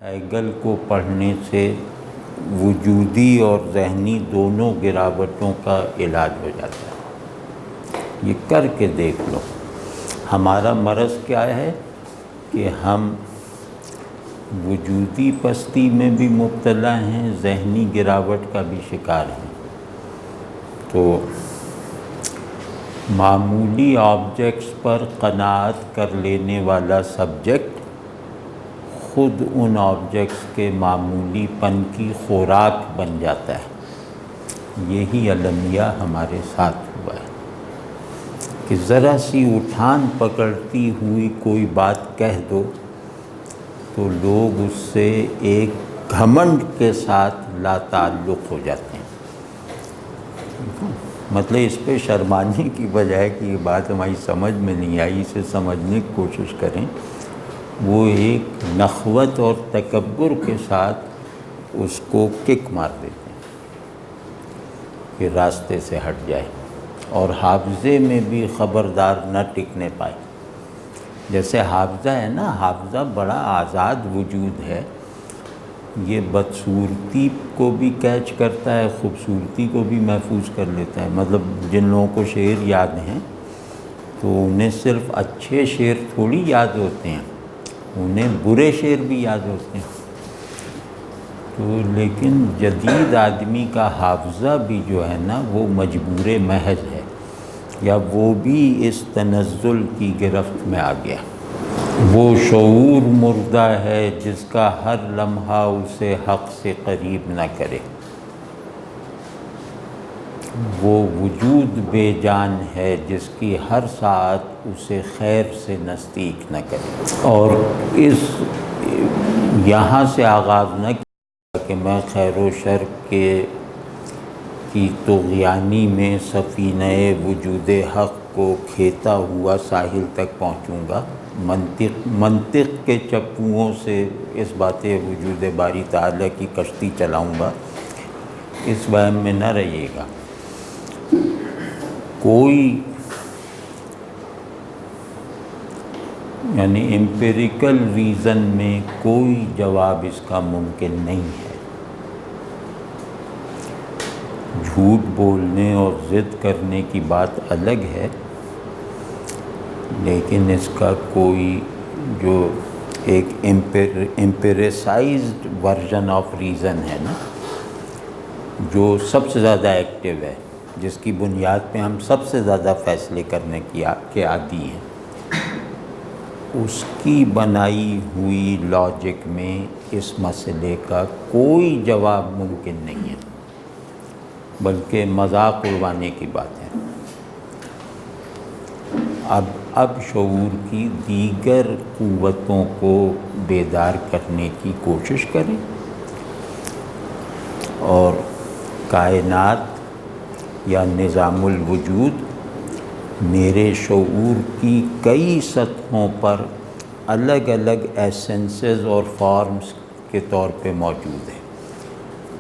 Hegel کو پڑھنے سے وجودی اور ذہنی دونوں گراوٹوں کا علاج ہو جاتا ہے۔ یہ کر کے دیکھ لو۔ ہمارا مرض کیا ہے کہ ہم وجودی پستی میں بھی مبتلا ہیں، ذہنی گراوٹ کا بھی شکار ہیں۔ تو معمولی آبجیکٹس پر قناعت کر لینے والا سبجیکٹ خود ان آبجیکٹس کے معمولی پن کی خوراک بن جاتا ہے۔ یہی المیہ ہمارے ساتھ ہوا ہے کہ ذرا سی اٹھان پکڑتی ہوئی کوئی بات کہہ دو تو لوگ اس سے ایک گھمنڈ کے ساتھ لا تعلق ہو جاتے ہیں۔ مطلب اس پہ شرمانے کی بجائے کہ یہ بات ہماری سمجھ میں نہیں آئی، اسے سمجھنے کی کوشش کریں، وہ ایک نخوت اور تکبر کے ساتھ اس کو کک مار دیتے ہیں کہ راستے سے ہٹ جائے اور حافظے میں بھی خبردار نہ ٹکنے پائے۔ جیسے حافظہ ہے نا، حافظہ بڑا آزاد وجود ہے، یہ بدصورتی کو بھی کیچ کرتا ہے، خوبصورتی کو بھی محفوظ کر لیتا ہے۔ مطلب جن لوگوں کو شعر یاد ہیں تو انہیں صرف اچھے شعر تھوڑی یاد ہوتے ہیں، انہیں برے شعر بھی یاد ہوتے ہیں۔ تو لیکن جدید آدمی کا حافظہ بھی جو ہے نا وہ مجبور محض ہے، یا وہ بھی اس تنزل کی گرفت میں آ گیا۔ وہ شعور مردہ ہے جس کا ہر لمحہ اسے حق سے قریب نہ کرے، وہ وجود بے جان ہے جس کی ہر ساعت اسے خیر سے نزدیک نہ کرے۔ اور اس یہاں سے آغاز نہ کیا کہ میں خیر و شر کی طغیانی میں سفینہ وجود حق کو کھیتا ہوا ساحل تک پہنچوں گا، منطق کے چپوؤں سے اس بات وجود باری تعالیٰ کی کشتی چلاؤں گا، اس وہم میں نہ رہیے گا۔ کوئی یعنی امپیریکل ریزن میں کوئی جواب اس کا ممکن نہیں ہے۔ جھوٹ بولنے اور ضد کرنے کی بات الگ ہے، لیکن اس کا کوئی جو ایک امپیریسائزڈ ورژن آف ریزن ہے نا، جو سب سے زیادہ ایکٹیو ہے، جس کی بنیاد پہ ہم سب سے زیادہ فیصلے کرنے کے عادی ہیں، اس کی بنائی ہوئی لاجک میں اس مسئلے کا کوئی جواب ممکن نہیں ہے، بلکہ مذاق اڑوانے کی بات ہے۔ اب شعور کی دیگر قوتوں کو بیدار کرنے کی کوشش کریں اور کائنات یا نظام الوجود میرے شعور کی کئی سطحوں پر الگ الگ ایسنسز اور فارمز کے طور پہ موجود ہے۔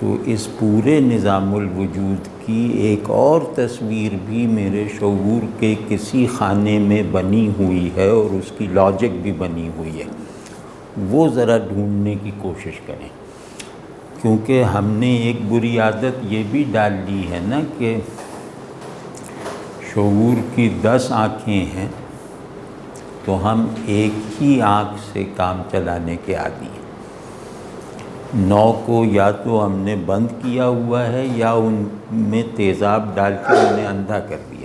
تو اس پورے نظام الوجود کی ایک اور تصویر بھی میرے شعور کے کسی خانے میں بنی ہوئی ہے اور اس کی لاجک بھی بنی ہوئی ہے، وہ ذرا ڈھونڈنے کی کوشش کریں۔ کیونکہ ہم نے ایک بری عادت یہ بھی ڈال لی ہے نا کہ شعور کی 10 آنکھیں ہیں تو ہم ایک ہی آنکھ سے کام چلانے کے عادی ہیں۔ 9 کو یا تو ہم نے بند کیا ہوا ہے یا ان میں تیزاب ڈال کے انہیں اندھا کر دیا۔